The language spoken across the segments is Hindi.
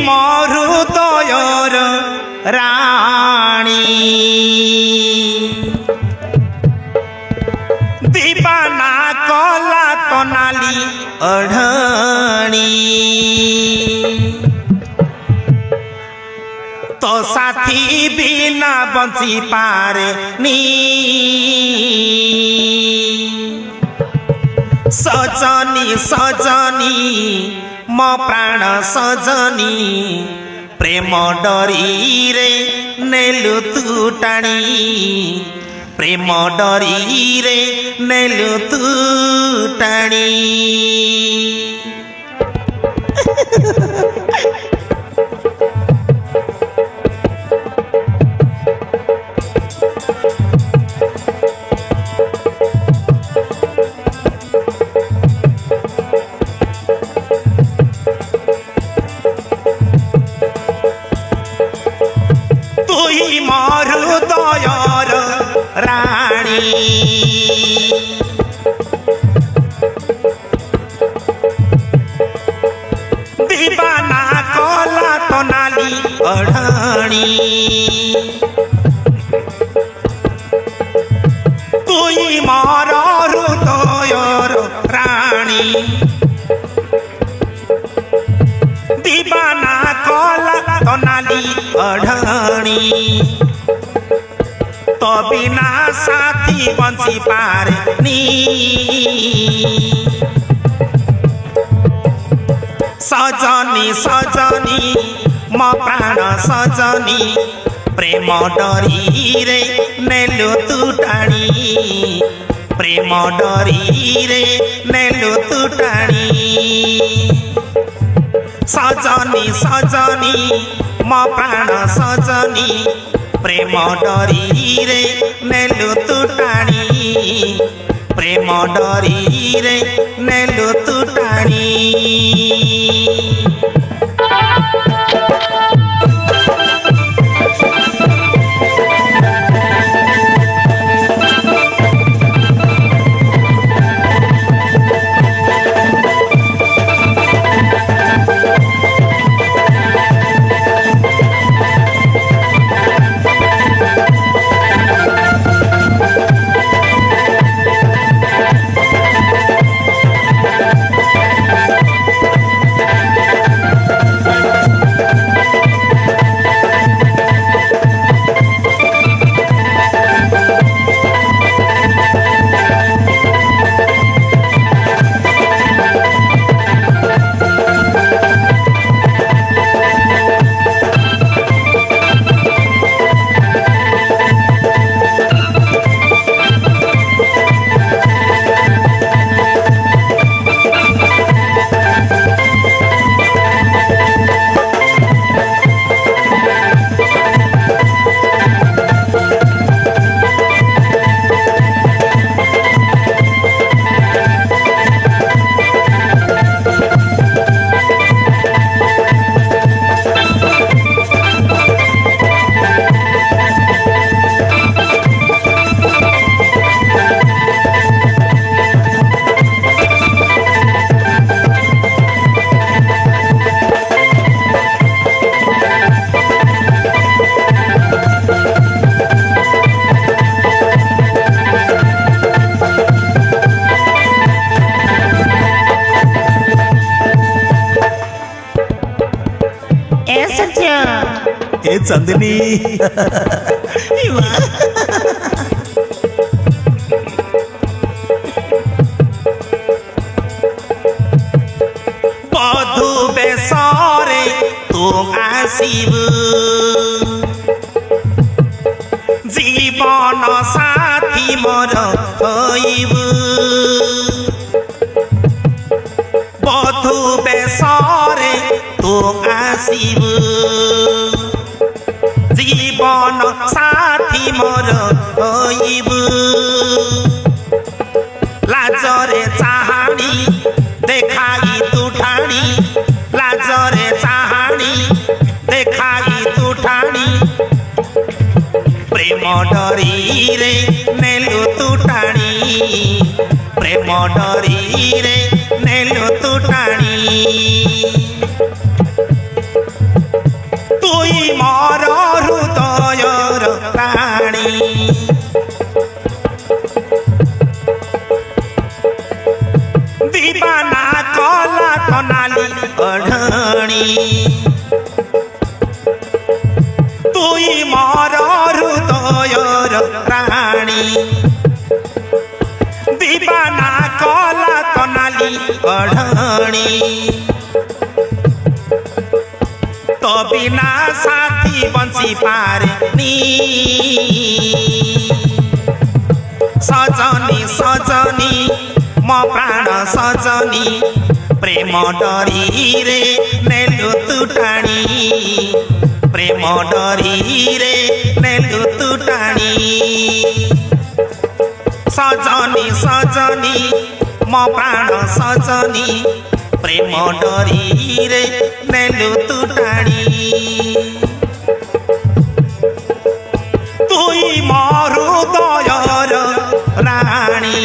मरु दयर राणी दीवाना कला तनाली अढ़णी तो साथी बिना बंची पारे नी सजनी सजनी मो प्राण सजनी प्रेम डरी रे नेलु तू टाणी प्रेम डरी रे नेलु तू टाणी मरु दयर राणी दीवाना कला तनाली अढ़णी तुई मरु दयर राणी दीवाना कला तनाली अढ़णी तो बिना साथी बंची पारे नी सजनी सजनी मो प्राण सजनी प्रेम डरी रे नेलु तू टाणी प्रेम डरी रे नेलु तू टाणी सजनी सजनी मो प्राण सजनी प्रेम डरी रे नेलु तू टाणी प्रेम डरी रे नेलु तू टाणी ए चांदनी बधु बेसरे तू आसीबु जीवन साथी मोर होइबु बधु बेसरे तू आसीबु जीवन साथी मोर होइबु लाजरे चाहानी देखाई तू ठाणी लाजरे चाहानी देखाई तू ठाणी प्रेम डरी रे नेलु तू टाणी प्रेम डरी रे नेलु तू टाणी मोर हृदयर प्राणी दीवाना कला कनाली अढणी तुई मोर हृदयर प्राणी दीवाना कला कनाली अढणी तो बिना साथी बंची पारेनी सजनी सजनी मो प्राण सजनी प्रेम डरी रे नेलु तुटाणी प्रेम डरी रे नेलु तुटाणी सजनी सजनी मो प्राण सजनी प्रेम डरी रे नेलु तुटाणी तुई मोर हृदयर राणी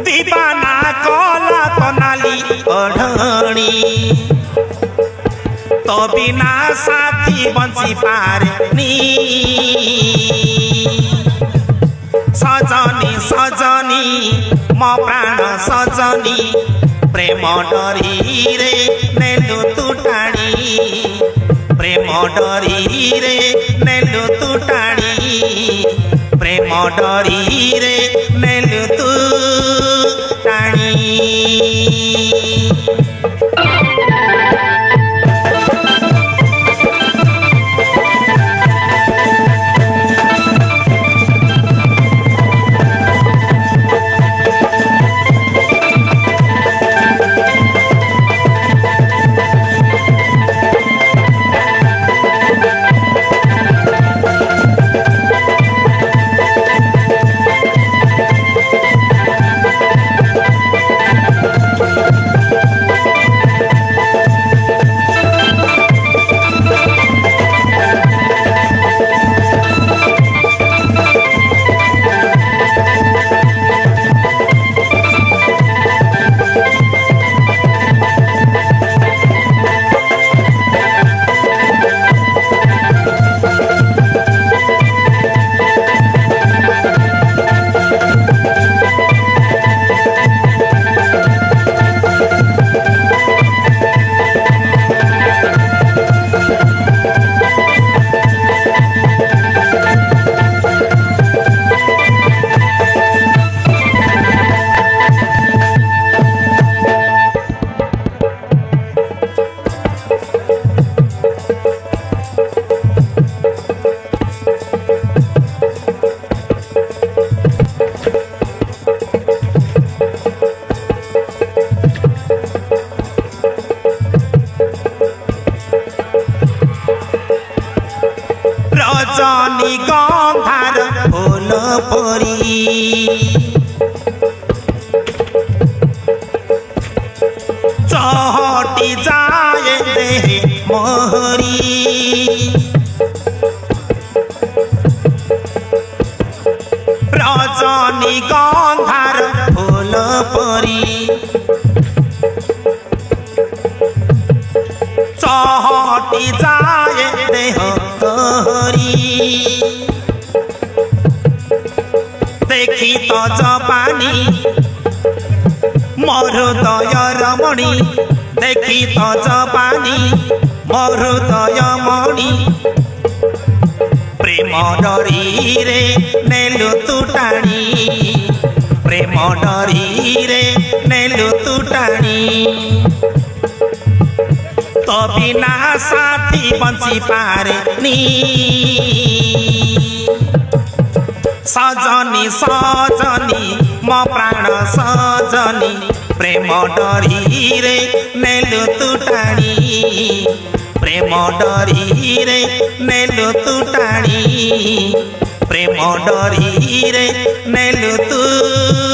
दीवाना कला कनाली अढणी तो बिना साथी बंची पारेनी सजनी सजनी मो प्राण सजनी प्रेम डरी रे नेलु तुटाणी प्रेम डरी रे नेलु तुटाणी प्रेम डरी रे नेलु तुटाणी रजनी गंधार फूल परी चहटी जाए देहे मोहरी रजनी गंधार फूल परी चहटी जाए देह देखी तो जपानी मोर हृदय रमणी देखी तो जपानी मोर हृदय मणि प्रेम डरी रे नेलु तुटाणी प्रेम डरी रे नेलु तुटाणी तो बिना साथी बंची पारेनी सजनी सजनी मो प्राण सजनी प्रेम डरी रे नेलु तुटाणी प्रेम डरी रे नेलु तुटाणी प्रेम डरी रे नेलु तु